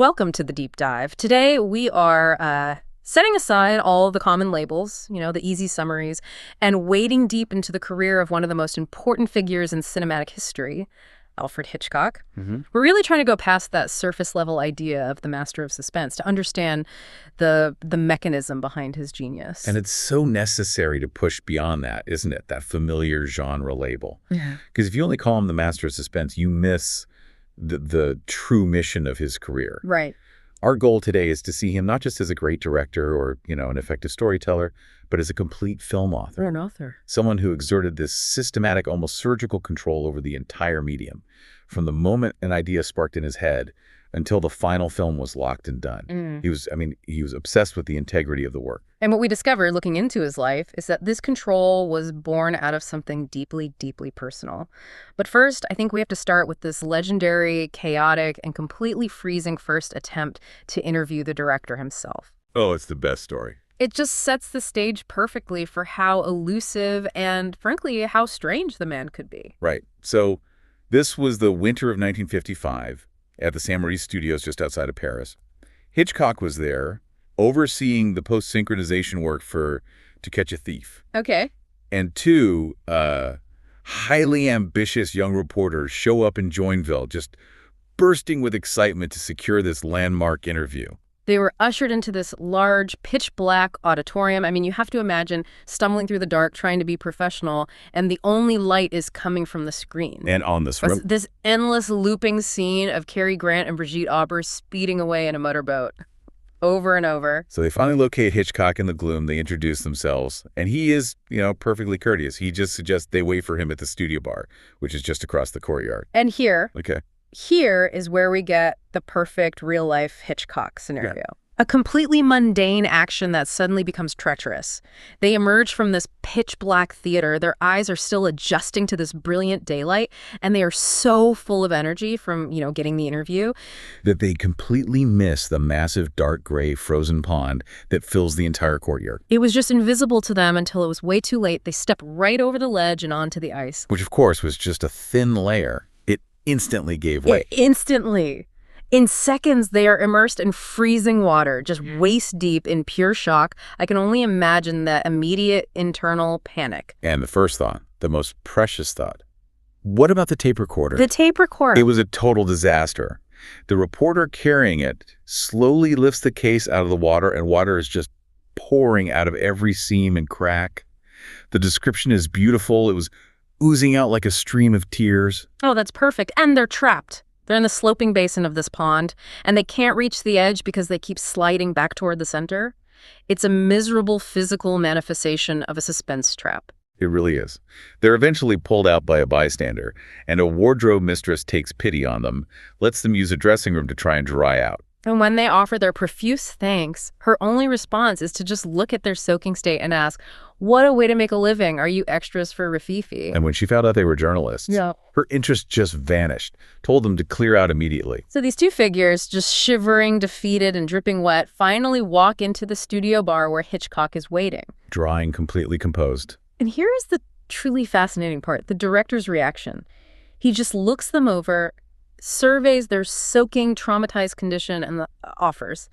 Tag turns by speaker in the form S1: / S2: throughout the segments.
S1: Welcome to the deep dive. Today we are setting aside all the common labels, the easy summaries, and wading deep into the career of one of the most important figures in cinematic history, Alfred Hitchcock. We're really trying to go past that surface level idea of the master of suspense to understand the mechanism behind his genius.
S2: And it's so necessary to push beyond that, isn't it? That familiar genre label.
S1: Yeah.
S2: Because if you only call him the master of suspense, you miss the true mission of his career.
S1: Right.
S2: Our goal today is to see him not just as a great director or, an effective storyteller, but as a complete film author.
S1: Or an author.
S2: Someone who exerted this systematic, almost surgical control over the entire medium, from the moment an idea sparked in his head until the final film was locked and done. He was obsessed with the integrity of the work.
S1: And what we discovered looking into his life is that this control was born out of something deeply, deeply personal. But first, I think we have to start with this legendary, chaotic, and completely freezing first attempt to interview the director himself.
S2: Oh, it's the best story.
S1: It just sets the stage perfectly for how elusive and, frankly, how strange the man could be.
S2: Right. So this was the winter of 1955 at the Saint Maurice Studios just outside of Paris. Hitchcock was there overseeing the post-synchronization work for To Catch a Thief.
S1: Okay.
S2: And two highly ambitious young reporters show up in Joinville, just bursting with excitement to secure this landmark interview.
S1: They were ushered into this large, pitch-black auditorium. I mean, you have to imagine stumbling through the dark, trying to be professional, and the only light is coming from the screen.
S2: And on this
S1: This endless looping scene of Cary Grant and Brigitte Aubert speeding away in a motorboat over and over.
S2: So they finally locate Hitchcock in the gloom. They introduce themselves, and he is, perfectly courteous. He just suggests they wait for him at the studio bar, which is just across the courtyard.
S1: And here
S2: is
S1: where we get the perfect real-life Hitchcock scenario.
S2: Yeah.
S1: A completely mundane action that suddenly becomes treacherous. They emerge from this pitch-black theater. Their eyes are still adjusting to this brilliant daylight, and they are so full of energy from, getting the interview,
S2: that they completely miss the massive dark gray frozen pond that fills the entire courtyard.
S1: It was just invisible to them until it was way too late. They step right over the ledge and onto the ice.
S2: Which, of course, was just a thin layer. Instantly gave way.
S1: Instantly. In seconds, they are immersed in freezing water, just waist deep in pure shock. I can only imagine that immediate internal panic.
S2: And the first thought, the most precious thought, what about the tape recorder?
S1: The tape recorder.
S2: It was a total disaster. The reporter carrying it slowly lifts the case out of the water, and water is just pouring out of every seam and crack. The description is beautiful. It was oozing out like a stream of tears.
S1: Oh, that's perfect. And they're trapped. They're in the sloping basin of this pond, and they can't reach the edge because they keep sliding back toward the center. It's a miserable physical manifestation of a suspense trap.
S2: It really is. They're eventually pulled out by a bystander, and a wardrobe mistress takes pity on them, lets them use a dressing room to try and dry out.
S1: And when they offer their profuse thanks, her only response is to just look at their soaking state and ask, what a way to make a living. Are you extras for Rafifi?
S2: And when she found out they were journalists, her interest just vanished, told them to clear out immediately.
S1: So these two figures, just shivering, defeated, and dripping wet, finally walk into the studio bar where Hitchcock is waiting.
S2: Drawing completely composed.
S1: And here is the truly fascinating part, the director's reaction. He just looks them over, surveys their soaking, traumatized condition, and offers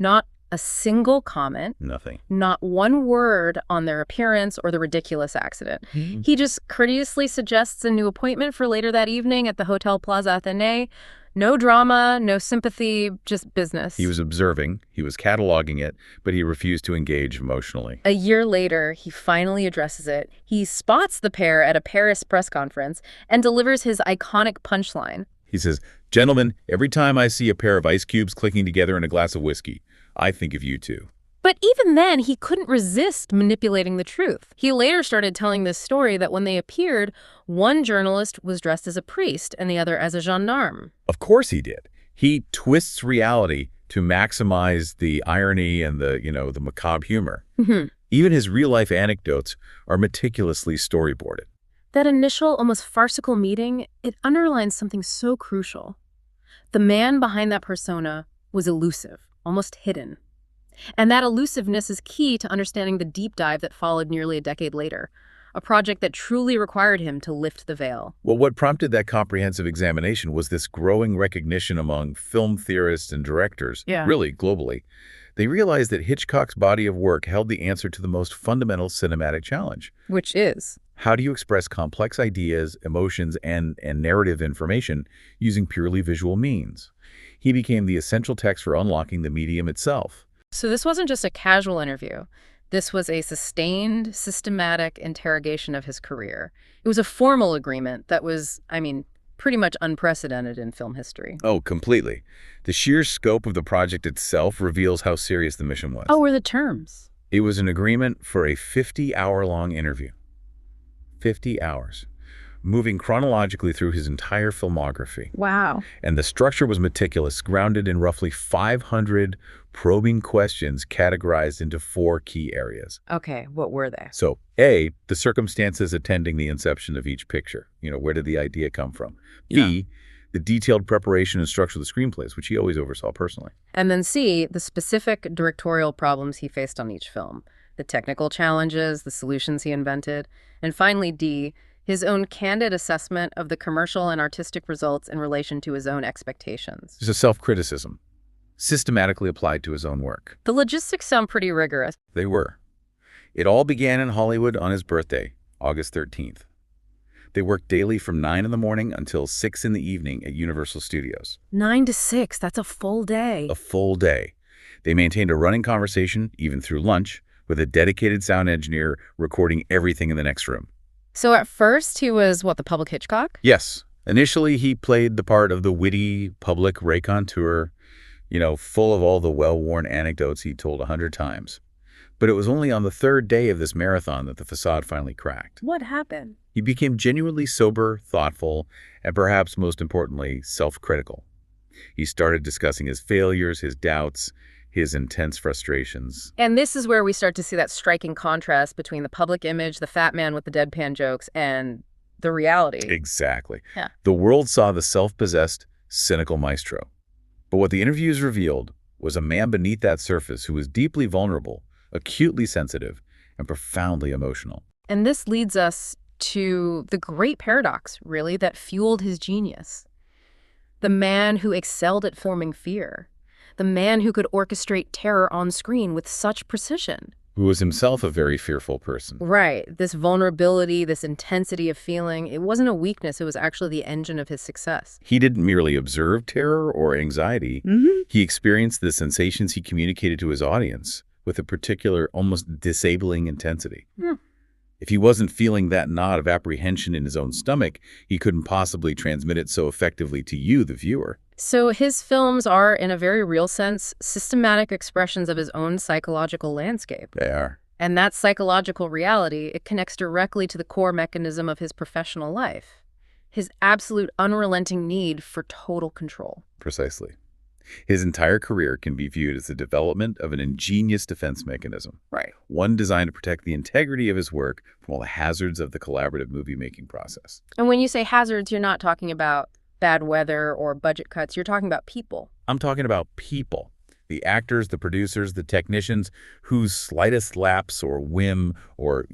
S1: not a single comment.
S2: Nothing.
S1: Not one word on their appearance or the ridiculous accident. He just courteously suggests a new appointment for later that evening at the Hotel Plaza Athénée. No drama, no sympathy, just business.
S2: He was observing, he was cataloging it, but he refused to engage emotionally.
S1: A year later, he finally addresses it. He spots the pair at a Paris press conference and delivers his iconic punchline.
S2: He says, "Gentlemen, every time I see a pair of ice cubes clicking together in a glass of whiskey, I think of you two."
S1: But even then, he couldn't resist manipulating the truth. He later started telling this story that when they appeared, one journalist was dressed as a priest and the other as a gendarme.
S2: Of course he did. He twists reality to maximize the irony and the macabre humor. Even his real-life anecdotes are meticulously storyboarded.
S1: That initial, almost farcical meeting, it underlines something so crucial. The man behind that persona was elusive, almost hidden. And that elusiveness is key to understanding the deep dive that followed nearly a decade later. a project that truly required him to lift the veil.
S2: Well, what prompted that comprehensive examination was this growing recognition among film theorists and directors,
S1: Yeah.
S2: really globally. They realized that Hitchcock's body of work held the answer to the most fundamental cinematic challenge.
S1: Which is?
S2: How do you express complex ideas, emotions, and narrative information using purely visual means? He became the essential text for unlocking the medium itself.
S1: So this wasn't just a casual interview. This was a sustained, systematic interrogation of his career. It was a formal agreement that was, pretty much unprecedented in film history.
S2: Oh, completely. The sheer scope of the project itself reveals how serious the mission was.
S1: Oh, were the terms?
S2: It was an agreement for a 50-hour-long interview. 50 hours. Moving chronologically through his entire filmography.
S1: Wow.
S2: And the structure was meticulous, grounded in roughly 500 probing questions categorized into 4 key areas.
S1: Okay, what were they?
S2: So, A, the circumstances attending the inception of each picture. Where did the idea come from? B, the detailed preparation and structure of the screenplays, which he always oversaw personally.
S1: And then C, the specific directorial problems he faced on each film, the technical challenges, the solutions he invented. And finally, D, his own candid assessment of the commercial and artistic results in relation to his own expectations.
S2: There's a self-criticism, systematically applied to his own work.
S1: The logistics sound pretty rigorous.
S2: They were. It all began in Hollywood on his birthday, August 13th. They worked daily from 9 in the morning until 6 in the evening at Universal Studios.
S1: 9 to 6, that's a full day.
S2: A full day. They maintained a running conversation, even through lunch, with a dedicated sound engineer recording everything in the next room.
S1: So at first he was, the public Hitchcock?
S2: Yes. Initially, he played the part of the witty public raconteur, full of all the well-worn anecdotes he'd told 100 times. But it was only on the 3rd day of this marathon that the facade finally cracked.
S1: What happened?
S2: He became genuinely sober, thoughtful, and perhaps most importantly, self-critical. He started discussing his failures, his doubts, his intense frustrations.
S1: And this is where we start to see that striking contrast between the public image, the fat man with the deadpan jokes, and the reality.
S2: Exactly.
S1: Yeah.
S2: The world saw the self-possessed, cynical maestro. But what the interviews revealed was a man beneath that surface who was deeply vulnerable, acutely sensitive, and profoundly emotional.
S1: And this leads us to the great paradox, really, that fueled his genius. The man who excelled at forming fear. The man who could orchestrate terror on screen with such precision.
S2: Who was himself a very fearful person.
S1: Right. This vulnerability, this intensity of feeling, it wasn't a weakness. It was actually the engine of his success.
S2: He didn't merely observe terror or anxiety. He experienced the sensations he communicated to his audience with a particular, almost disabling intensity. If he wasn't feeling that knot of apprehension in his own stomach, he couldn't possibly transmit it so effectively to you, the viewer.
S1: So his films are, in a very real sense, systematic expressions of his own psychological landscape.
S2: They are.
S1: And that psychological reality, it connects directly to the core mechanism of his professional life. His absolute unrelenting need for total control.
S2: Precisely. His entire career can be viewed as the development of an ingenious defense mechanism.
S1: Right.
S2: One designed to protect the integrity of his work from all the hazards of the collaborative movie-making process.
S1: And when you say hazards, you're not talking about bad weather or budget cuts. You're talking about people.
S2: I'm talking about people. The actors, the producers, the technicians whose slightest lapse or whim or,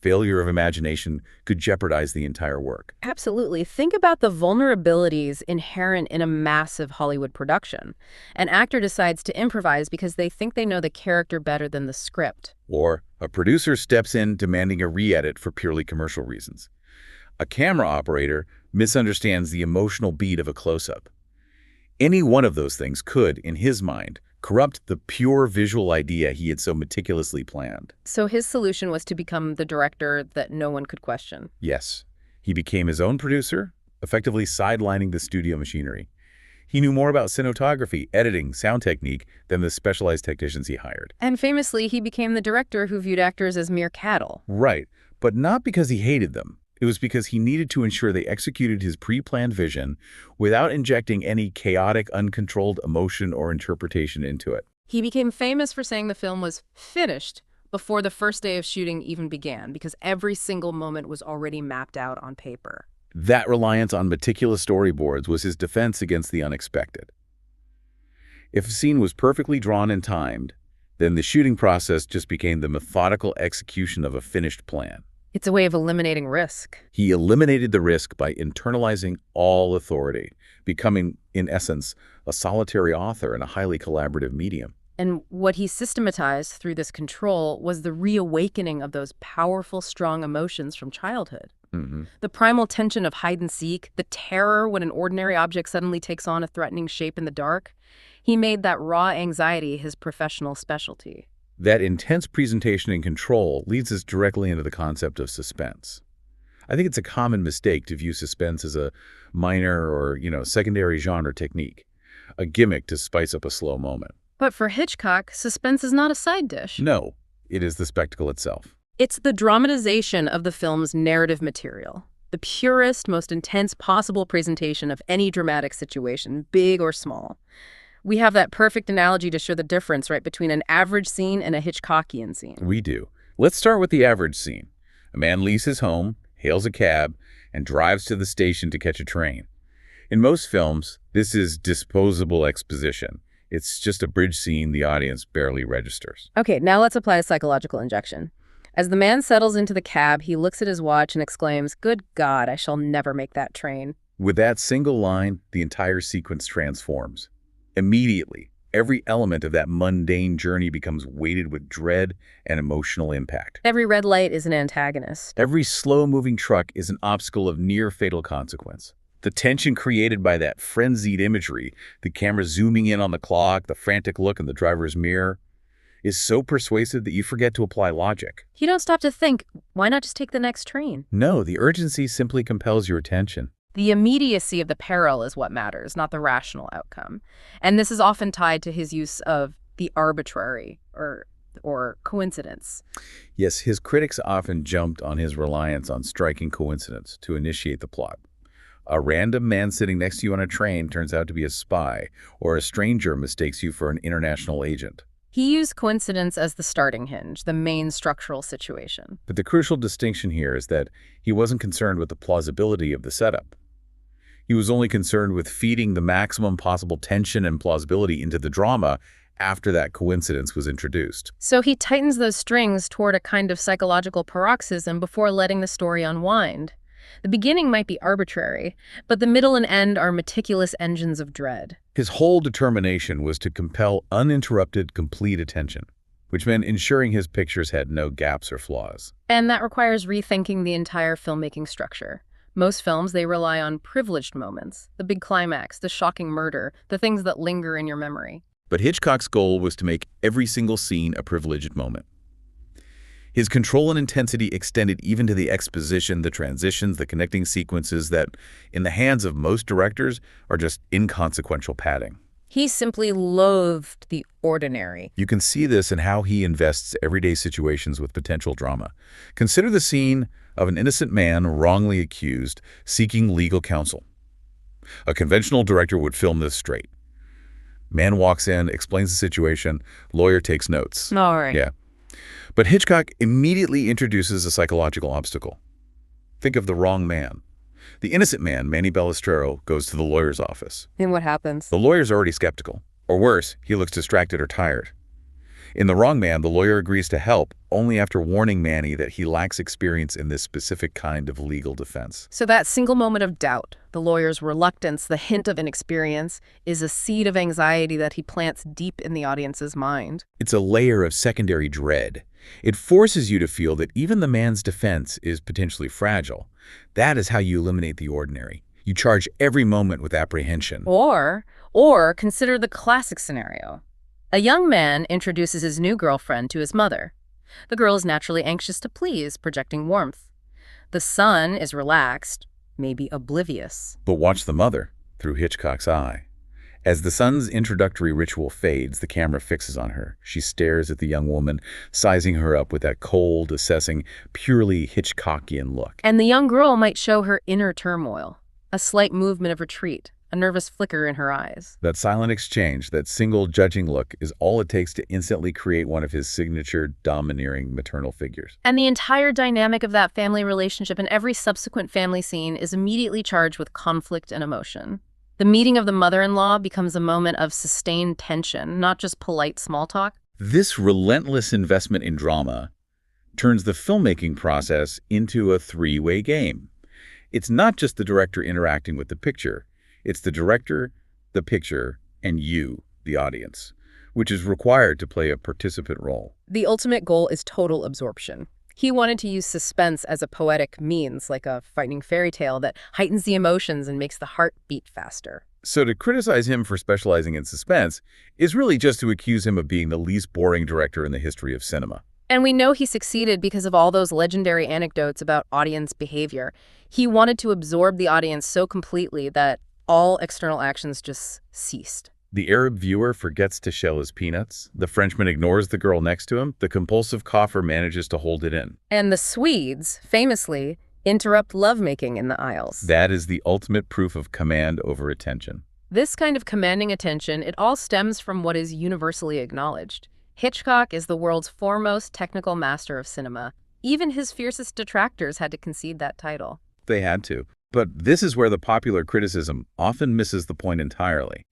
S2: failure of imagination could jeopardize the entire work.
S1: Absolutely. Think about the vulnerabilities inherent in a massive Hollywood production. An actor decides to improvise because they think they know the character better than the script.
S2: Or a producer steps in demanding a re-edit for purely commercial reasons. A camera operator misunderstands the emotional beat of a close-up. Any one of those things could, in his mind, corrupt the pure visual idea he had so meticulously planned.
S1: So his solution was to become the director that no one could question.
S2: Yes, he became his own producer, effectively sidelining the studio machinery. He knew more about cinematography, editing, sound technique than the specialized technicians he hired.
S1: And famously, he became the director who viewed actors as mere cattle.
S2: Right, but not because he hated them. It was because he needed to ensure they executed his pre-planned vision without injecting any chaotic, uncontrolled emotion or interpretation into it.
S1: He became famous for saying the film was finished before the first day of shooting even began, because every single moment was already mapped out on paper.
S2: That reliance on meticulous storyboards was his defense against the unexpected. If a scene was perfectly drawn and timed, then the shooting process just became the methodical execution of a finished plan.
S1: It's a way of eliminating risk.
S2: He eliminated the risk by internalizing all authority, becoming, in essence, a solitary author in a highly collaborative medium.
S1: And what he systematized through this control was the reawakening of those powerful, strong emotions from childhood. The primal tension of hide and seek, the terror when an ordinary object suddenly takes on a threatening shape in the dark. He made that raw anxiety his professional specialty.
S2: That intense presentation and control leads us directly into the concept of suspense. I think it's a common mistake to view suspense as a minor or, secondary genre technique, a gimmick to spice up a slow moment.
S1: But for Hitchcock, suspense is not a side dish.
S2: No, it is the spectacle itself.
S1: It's the dramatization of the film's narrative material, the purest, most intense possible presentation of any dramatic situation, big or small. We have that perfect analogy to show the difference, right, between an average scene and a Hitchcockian scene.
S2: We do. Let's start with the average scene. A man leaves his home, hails a cab, and drives to the station to catch a train. In most films, this is disposable exposition. It's just a bridge scene the audience barely registers.
S1: Okay, now let's apply a psychological injection. As the man settles into the cab, he looks at his watch and exclaims, "Good God, I shall never make that train."
S2: With that single line, the entire sequence transforms. Immediately, every element of that mundane journey becomes weighted with dread and emotional impact.
S1: Every red light is an antagonist.
S2: Every slow-moving truck is an obstacle of near-fatal consequence. The tension created by that frenzied imagery, the camera zooming in on the clock, the frantic look in the driver's mirror, is so persuasive that you forget to apply logic.
S1: You don't stop to think, why not just take the next train?
S2: No, the urgency simply compels your attention.
S1: The immediacy of the peril is what matters, not the rational outcome. And this is often tied to his use of the arbitrary or coincidence.
S2: Yes, his critics often jumped on his reliance on striking coincidence to initiate the plot. A random man sitting next to you on a train turns out to be a spy, or a stranger mistakes you for an international agent.
S1: He used coincidence as the starting hinge, the main structural situation.
S2: But the crucial distinction here is that he wasn't concerned with the plausibility of the setup. He was only concerned with feeding the maximum possible tension and plausibility into the drama after that coincidence was introduced.
S1: So he tightens those strings toward a kind of psychological paroxysm before letting the story unwind. The beginning might be arbitrary, but the middle and end are meticulous engines of dread.
S2: His whole determination was to compel uninterrupted, complete attention, which meant ensuring his pictures had no gaps or flaws.
S1: And that requires rethinking the entire filmmaking structure. Most films, they rely on privileged moments, the big climax, the shocking murder, the things that linger in your memory.
S2: But Hitchcock's goal was to make every single scene a privileged moment. His control and intensity extended even to the exposition, the transitions, the connecting sequences that, in the hands of most directors, are just inconsequential padding.
S1: He simply loathed the ordinary.
S2: You can see this in how he invests everyday situations with potential drama. Consider the scene of an innocent man wrongly accused, seeking legal counsel. A conventional director would film this straight. Man walks in, explains the situation, lawyer takes notes.
S1: All right.
S2: Yeah. But Hitchcock immediately introduces a psychological obstacle. Think of the wrong man. The innocent man, Manny Balistrero, goes to the lawyer's office.
S1: And what happens?
S2: The lawyer's already skeptical. Or worse, he looks distracted or tired. In The Wrong Man, the lawyer agrees to help only after warning Manny that he lacks experience in this specific kind of legal defense.
S1: So that single moment of doubt, the lawyer's reluctance, the hint of inexperience, is a seed of anxiety that he plants deep in the audience's mind.
S2: It's a layer of secondary dread. It forces you to feel that even the man's defense is potentially fragile. That is how you eliminate the ordinary. You charge every moment with apprehension.
S1: Or consider the classic scenario. A young man introduces his new girlfriend to his mother. The girl is naturally anxious to please, projecting warmth. The son is relaxed, maybe oblivious.
S2: But watch the mother through Hitchcock's eye. As the son's introductory ritual fades, the camera fixes on her. She stares at the young woman, sizing her up with that cold, assessing, purely Hitchcockian look.
S1: And the young girl might show her inner turmoil, a slight movement of retreat, a nervous flicker in her eyes.
S2: That silent exchange, that single judging look, is all it takes to instantly create one of his signature domineering maternal figures.
S1: And the entire dynamic of that family relationship and every subsequent family scene is immediately charged with conflict and emotion. The meeting of the mother-in-law becomes a moment of sustained tension, not just polite small talk.
S2: This relentless investment in drama turns the filmmaking process into a three-way game. It's not just the director interacting with the picture. It's the director, the picture, and you, the audience, which is required to play a participant role.
S1: The ultimate goal is total absorption. He wanted to use suspense as a poetic means, like a frightening fairy tale that heightens the emotions and makes the heart beat faster.
S2: So to criticize him for specializing in suspense is really just to accuse him of being the least boring director in the history of cinema.
S1: And we know he succeeded because of all those legendary anecdotes about audience behavior. He wanted to absorb the audience so completely that all external actions just ceased.
S2: The Arab viewer forgets to shell his peanuts. The Frenchman ignores the girl next to him. The compulsive cougher manages to hold it in.
S1: And the Swedes, famously, interrupt lovemaking in the aisles.
S2: That is the ultimate proof of command over attention.
S1: This kind of commanding attention, it all stems from what is universally acknowledged. Hitchcock is the world's foremost technical master of cinema. Even his fiercest detractors had to concede that title.
S2: They had to. But this is where the popular criticism often misses the point entirely.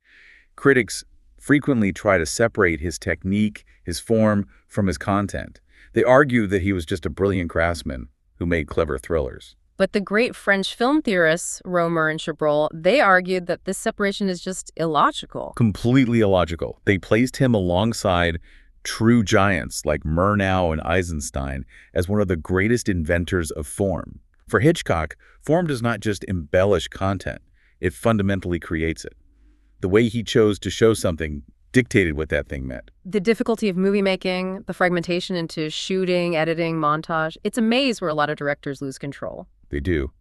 S2: Critics frequently try to separate his technique, his form, from his content. They argue that he was just a brilliant craftsman who made clever thrillers.
S1: But the great French film theorists, Romer and Chabrol, they argued that this separation is just illogical.
S2: Completely illogical. They placed him alongside true giants like Murnau and Eisenstein as one of the greatest inventors of form. For Hitchcock, form does not just embellish content, it fundamentally creates it. The way he chose to show something dictated what that thing meant.
S1: The difficulty of movie making, the fragmentation into shooting, editing, montage, it's a maze where a lot of directors lose control.
S2: They do.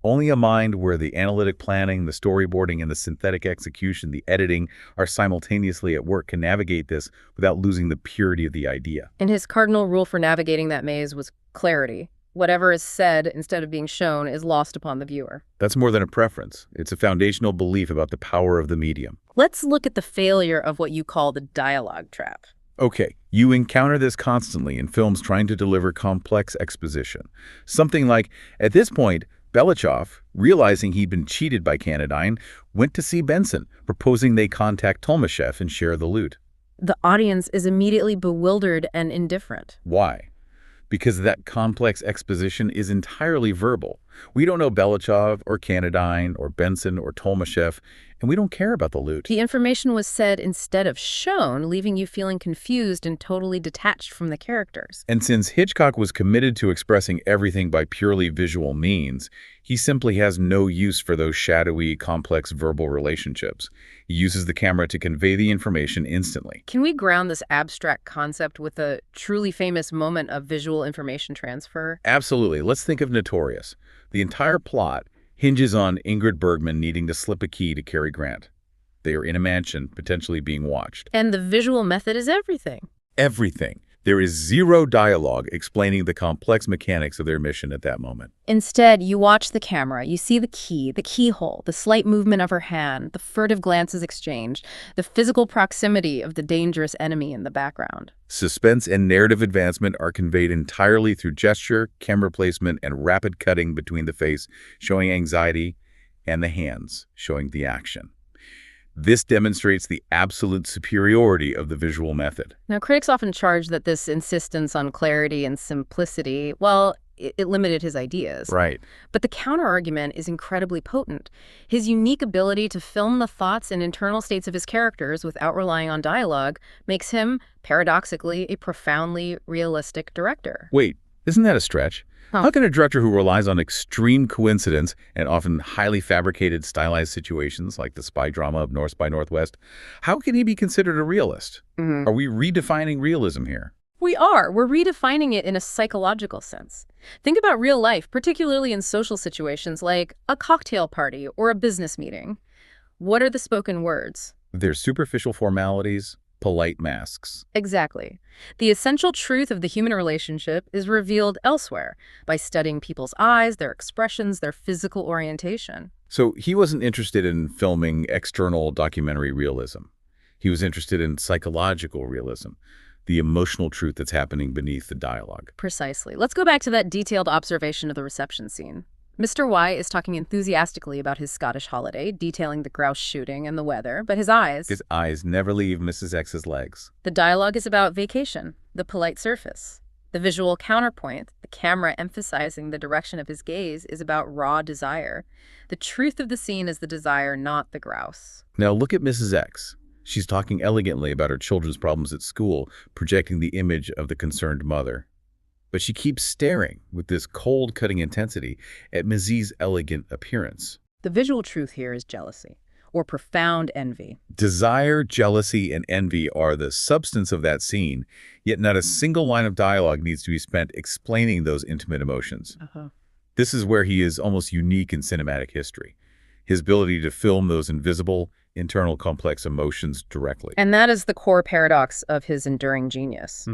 S2: Only a mind where the analytic planning, the storyboarding, and the synthetic execution, the editing, are simultaneously at work can navigate this without losing the purity of the idea.
S1: And his cardinal rule for navigating that maze was clarity. Whatever is said instead of being shown is lost upon the viewer.
S2: That's more than a preference. It's a foundational belief about the power of the medium.
S1: Let's look at the failure of what you call the dialogue trap.
S2: Okay, you encounter this constantly in films trying to deliver complex exposition. Something like, at this point, Belichov, realizing he'd been cheated by Canodyne, went to see Benson, proposing they contact Tolmashev and share the loot.
S1: The audience is immediately bewildered and indifferent.
S2: Why? Because that complex exposition is entirely verbal. We don't know Belichov or Canodyne or Benson or Tolmashev, and we don't care about the loot.
S1: The information was said instead of shown, leaving you feeling confused and totally detached from the characters.
S2: And since Hitchcock was committed to expressing everything by purely visual means, he simply has no use for those shadowy, complex verbal relationships. He uses the camera to convey the information instantly.
S1: Can we ground this abstract concept with a truly famous moment of visual information transfer?
S2: Absolutely. Let's think of Notorious. The entire plot hinges on Ingrid Bergman needing to slip a key to Cary Grant. They are in a mansion, potentially being watched.
S1: And the visual method is everything.
S2: Everything. There is zero dialogue explaining the complex mechanics of their mission at that moment.
S1: Instead, you watch the camera, you see the key, the keyhole, the slight movement of her hand, the furtive glances exchanged, the physical proximity of the dangerous enemy in the background.
S2: Suspense and narrative advancement are conveyed entirely through gesture, camera placement, and rapid cutting between the face, showing anxiety, and the hands, showing the action. This demonstrates the absolute superiority of the visual method.
S1: Now, critics often charge that this insistence on clarity and simplicity, well, it limited his ideas.
S2: Right.
S1: But the counterargument is incredibly potent. His unique ability to film the thoughts and internal states of his characters without relying on dialogue makes him, paradoxically, a profoundly realistic director.
S2: Wait, isn't that a stretch?
S1: Huh.
S2: How can a director who relies on extreme coincidence and often highly fabricated stylized situations like the spy drama of North by Northwest, how can he be considered a realist? Are we redefining realism here?
S1: We are. We're redefining it in a psychological sense. Think about real life, particularly in social situations like a cocktail party or a business meeting. What are the spoken words?
S2: They're superficial formalities, polite masks.
S1: Exactly. The essential truth of the human relationship is revealed elsewhere by studying people's eyes, their expressions, their physical orientation.
S2: So he wasn't interested in filming external documentary realism. He was interested in psychological realism, the emotional truth that's happening beneath the dialogue.
S1: Precisely. Let's go back to that detailed observation of the reception scene. Mr. Y is talking enthusiastically about his Scottish holiday, detailing the grouse shooting and the weather, but his eyes
S2: never leave Mrs. X's legs.
S1: The dialogue is about vacation, the polite surface. The visual counterpoint, the camera emphasizing the direction of his gaze, is about raw desire. The truth of the scene is the desire, not the grouse.
S2: Now look at Mrs. X. She's talking elegantly about her children's problems at school, projecting the image of the concerned mother. But she keeps staring with this cold, cutting intensity at Mrs.'s elegant appearance.
S1: The visual truth here is jealousy, or profound envy.
S2: Desire, jealousy, and envy are the substance of that scene, yet not a single line of dialogue needs to be spent explaining those intimate emotions. This is where he is almost unique in cinematic history. His ability to film those invisible, internal complex emotions directly.
S1: And that is the core paradox of his enduring genius.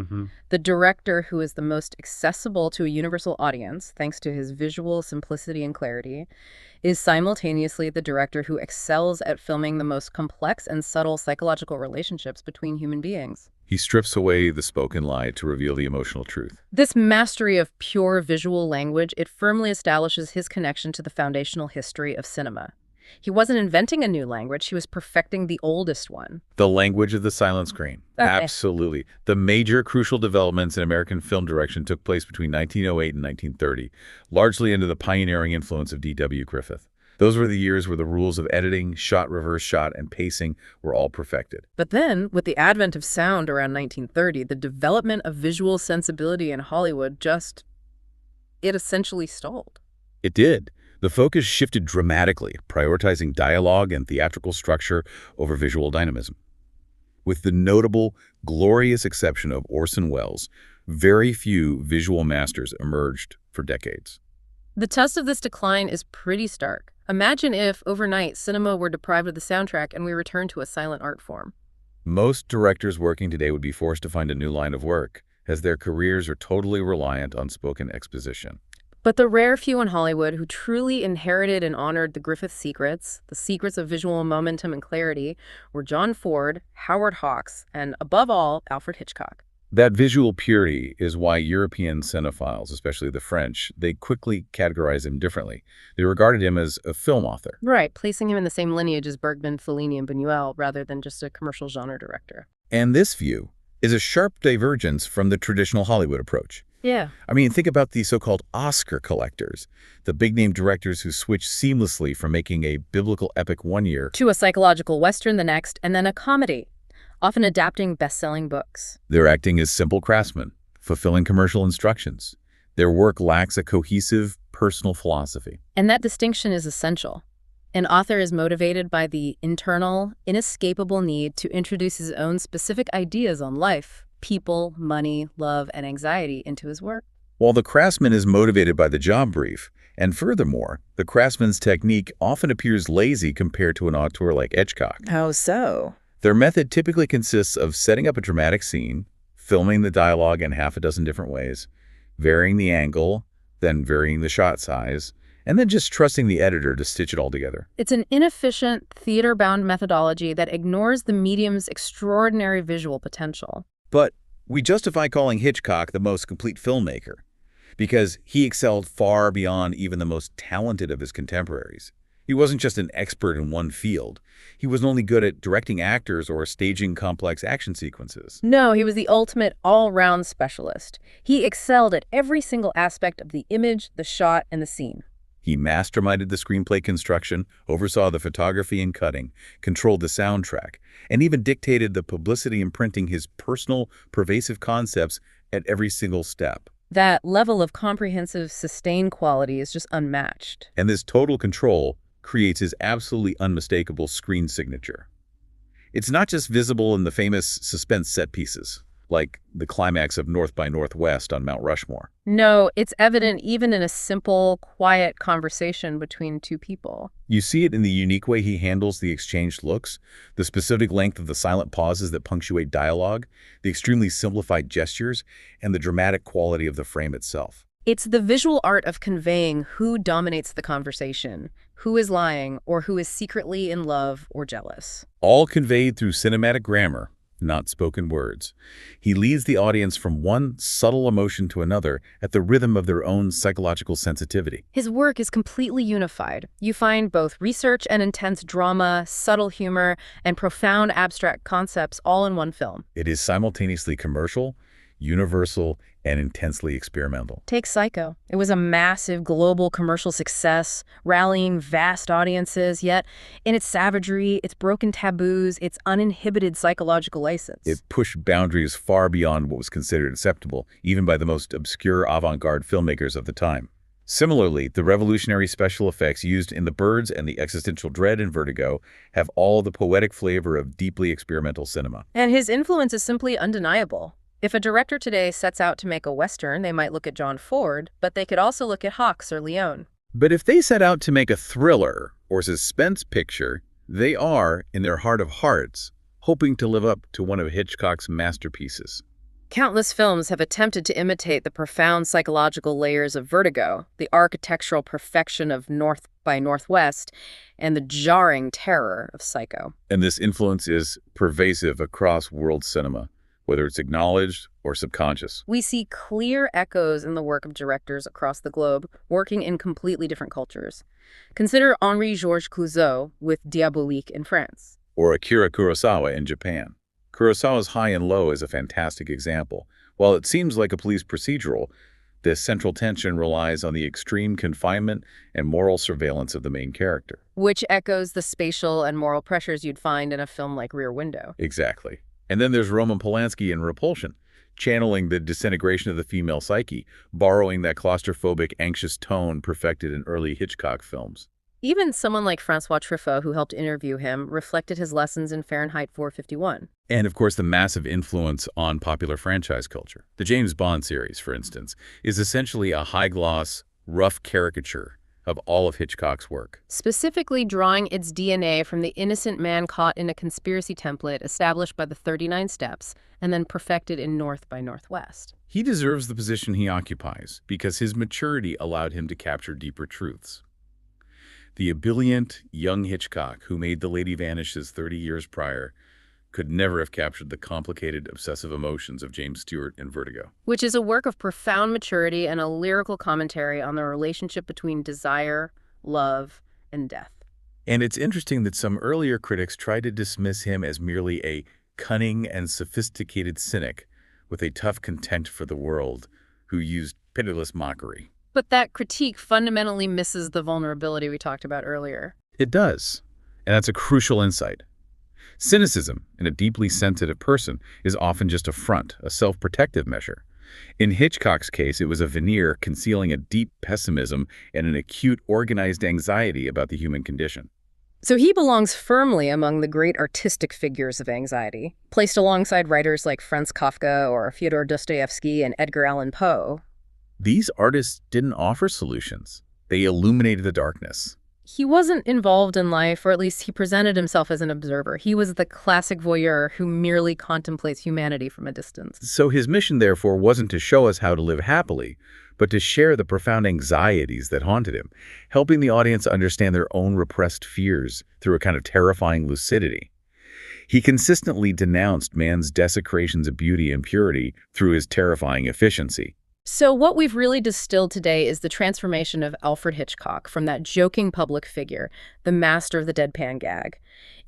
S1: The director who is the most accessible to a universal audience, thanks to his visual simplicity and clarity, is simultaneously the director who excels at filming the most complex and subtle psychological relationships between human beings.
S2: He strips away the spoken lie to reveal the emotional truth.
S1: This mastery of pure visual language, it firmly establishes his connection to the foundational history of cinema. He wasn't inventing a new language, he was perfecting the oldest one.
S2: The language of the silent screen.
S1: Okay.
S2: Absolutely. The major crucial developments in American film direction took place between 1908 and 1930, largely under the pioneering influence of D.W. Griffith. Those were the years where the rules of editing, shot, reverse shot, and pacing were all perfected.
S1: But then, with the advent of sound around 1930, the development of visual sensibility in Hollywood it essentially stalled.
S2: It did. The focus shifted dramatically, prioritizing dialogue and theatrical structure over visual dynamism. With the notable, glorious exception of Orson Welles, very few visual masters emerged for decades.
S1: The test of this decline is pretty stark. Imagine if, overnight, cinema were deprived of the soundtrack and we returned to a silent art form.
S2: Most directors working today would be forced to find a new line of work, as their careers are totally reliant on spoken exposition.
S1: But the rare few in Hollywood who truly inherited and honored the Griffith secrets, the secrets of visual momentum and clarity, were John Ford, Howard Hawks, and, above all, Alfred Hitchcock.
S2: That visual purity is why European cinephiles, especially the French, they quickly categorized him differently. They regarded him as a film author.
S1: Right, placing him in the same lineage as Bergman, Fellini, and Buñuel, rather than just a commercial genre director.
S2: And this view is a sharp divergence from the traditional Hollywood approach.
S1: Yeah.
S2: I mean, think about the so-called Oscar collectors, the big-name directors who switch seamlessly from making a biblical epic one year
S1: to a psychological Western the next, and then a comedy, often adapting best-selling books.
S2: They're acting as simple craftsmen, fulfilling commercial instructions. Their work lacks a cohesive, personal philosophy.
S1: And that distinction is essential. An author is motivated by the internal, inescapable need to introduce his own specific ideas on life, people, money, love, and anxiety into his work.
S2: While the craftsman is motivated by the job brief, and furthermore, the craftsman's technique often appears lazy compared to an auteur like Hitchcock.
S1: How so?
S2: Their method typically consists of setting up a dramatic scene, filming the dialogue in half a dozen different ways, varying the angle, then varying the shot size, and then just trusting the editor to stitch it all together.
S1: It's an inefficient, theater-bound methodology that ignores the medium's extraordinary visual potential.
S2: But we justify calling Hitchcock the most complete filmmaker because he excelled far beyond even the most talented of his contemporaries. He wasn't just an expert in one field. He wasn't only good at directing actors or staging complex action sequences.
S1: No, he was the ultimate all-round specialist. He excelled at every single aspect of the image, the shot, and the scene.
S2: He masterminded the screenplay construction, oversaw the photography and cutting, controlled the soundtrack, and even dictated the publicity and printing, his personal, pervasive concepts at every single step.
S1: That level of comprehensive, sustained quality is just unmatched.
S2: And this total control creates his absolutely unmistakable screen signature. It's not just visible in the famous suspense set pieces, like the climax of North by Northwest on Mount Rushmore.
S1: No, it's evident even in a simple, quiet conversation between two people.
S2: You see it in the unique way he handles the exchanged looks, the specific length of the silent pauses that punctuate dialogue, the extremely simplified gestures, and the dramatic quality of the frame itself.
S1: It's the visual art of conveying who dominates the conversation, who is lying, or who is secretly in love or jealous.
S2: All conveyed through cinematic grammar, not spoken words. He leads the audience from one subtle emotion to another at the rhythm of their own psychological sensitivity.
S1: His work is completely unified. You find both research and intense drama, subtle humor, and profound abstract concepts all in one film.
S2: It is simultaneously commercial, universal and intensely experimental.
S1: Take Psycho. It was a massive global commercial success, rallying vast audiences, yet in its savagery, its broken taboos, its uninhibited psychological license.
S2: It pushed boundaries far beyond what was considered acceptable, even by the most obscure avant-garde filmmakers of the time. Similarly, the revolutionary special effects used in The Birds and the existential dread in Vertigo have all the poetic flavor of deeply experimental cinema.
S1: And his influence is simply undeniable. If a director today sets out to make a Western, they might look at John Ford, but they could also look at Hawks or Leone.
S2: But if they set out to make a thriller or suspense picture, they are, in their heart of hearts, hoping to live up to one of Hitchcock's masterpieces.
S1: Countless films have attempted to imitate the profound psychological layers of Vertigo, the architectural perfection of North by Northwest, and the jarring terror of Psycho.
S2: And this influence is pervasive across world cinema, whether it's acknowledged or subconscious.
S1: We see clear echoes in the work of directors across the globe working in completely different cultures. Consider Henri-Georges Clouzot with Diabolique in France.
S2: Or Akira Kurosawa in Japan. Kurosawa's High and Low is a fantastic example. While it seems like a police procedural, this central tension relies on the extreme confinement and moral surveillance of the main character.
S1: Which echoes the spatial and moral pressures you'd find in a film like Rear Window.
S2: Exactly. And then there's Roman Polanski in Repulsion, channeling the disintegration of the female psyche, borrowing that claustrophobic, anxious tone perfected in early Hitchcock films.
S1: Even someone like Francois Truffaut, who helped interview him, reflected his lessons in Fahrenheit 451.
S2: And, of course, the massive influence on popular franchise culture. The James Bond series, for instance, is essentially a high-gloss, rough caricature of all of Hitchcock's work.
S1: Specifically drawing its DNA from the innocent man caught in a conspiracy template established by the 39 Steps and then perfected in North by Northwest.
S2: He deserves the position he occupies because his maturity allowed him to capture deeper truths. The ebullient young Hitchcock, who made The Lady Vanishes 30 years prior, could never have captured the complicated, obsessive emotions of James Stewart in Vertigo.
S1: Which is a work of profound maturity and a lyrical commentary on the relationship between desire, love, and death.
S2: And it's interesting that some earlier critics tried to dismiss him as merely a cunning and sophisticated cynic with a tough contempt for the world who used pitiless mockery.
S1: But that critique fundamentally misses the vulnerability we talked about earlier.
S2: It does, and that's a crucial insight. Cynicism in a deeply sensitive person is often just a front, a self-protective measure. In Hitchcock's case, it was a veneer concealing a deep pessimism and an acute, organized anxiety about the human condition.
S1: So he belongs firmly among the great artistic figures of anxiety, placed alongside writers like Franz Kafka or Fyodor Dostoevsky and Edgar Allan Poe.
S2: These artists didn't offer solutions. They illuminated the darkness.
S1: He wasn't involved in life, or at least he presented himself as an observer. He was the classic voyeur who merely contemplates humanity from a distance.
S2: So his mission, therefore, wasn't to show us how to live happily, but to share the profound anxieties that haunted him, helping the audience understand their own repressed fears through a kind of terrifying lucidity. He consistently denounced man's desecrations of beauty and purity through his terrifying efficiency.
S1: So what we've really distilled today is the transformation of Alfred Hitchcock from that joking public figure, the master of the deadpan gag,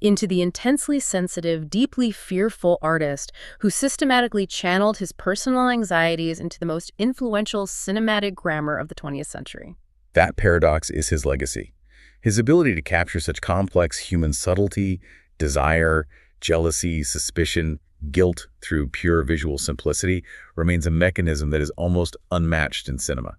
S1: into the intensely sensitive, deeply fearful artist who systematically channeled his personal anxieties into the most influential cinematic grammar of the 20th century.
S2: That paradox is his legacy. His ability to capture such complex human subtlety, desire, jealousy, suspicion, guilt through pure visual simplicity remains a mechanism that is almost unmatched in cinema.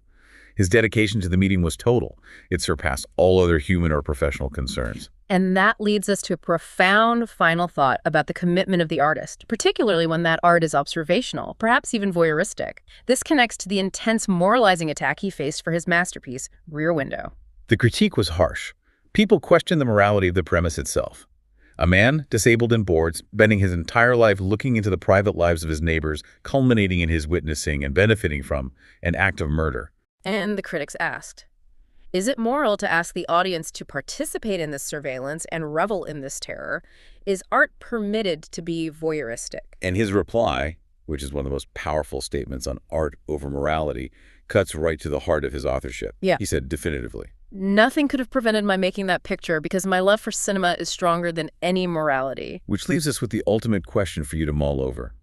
S2: His dedication to the medium was total. It surpassed all other human or professional concerns.
S1: And that leads us to a profound final thought about the commitment of the artist, particularly when that art is observational, perhaps even voyeuristic. This connects to the intense moralizing attack he faced for his masterpiece, Rear Window.
S2: The critique was harsh. People questioned the morality of the premise itself. A man, disabled and bored, spending his entire life looking into the private lives of his neighbors, culminating in his witnessing and benefiting from an act of murder.
S1: And the critics asked, is it moral to ask the audience to participate in this surveillance and revel in this terror? Is art permitted to be voyeuristic?
S2: And his reply, which is one of the most powerful statements on art over morality, cuts right to the heart of his authorship.
S1: Yeah.
S2: He said definitively,
S1: nothing could have prevented my making that picture because my love for cinema is stronger than any morality.
S2: which leaves us with the ultimate question for you to mull over.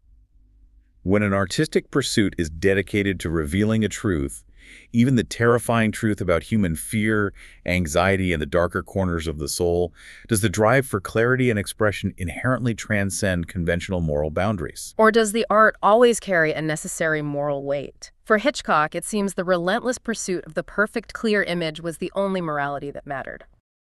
S2: When an artistic pursuit is dedicated to revealing a truth, even the terrifying truth about human fear, anxiety, and the darker corners of the soul, does the drive for clarity and expression inherently transcend conventional moral boundaries?
S1: Or does the art always carry a necessary moral weight? For Hitchcock, it seems the relentless pursuit of the perfect, clear image was the only morality that mattered.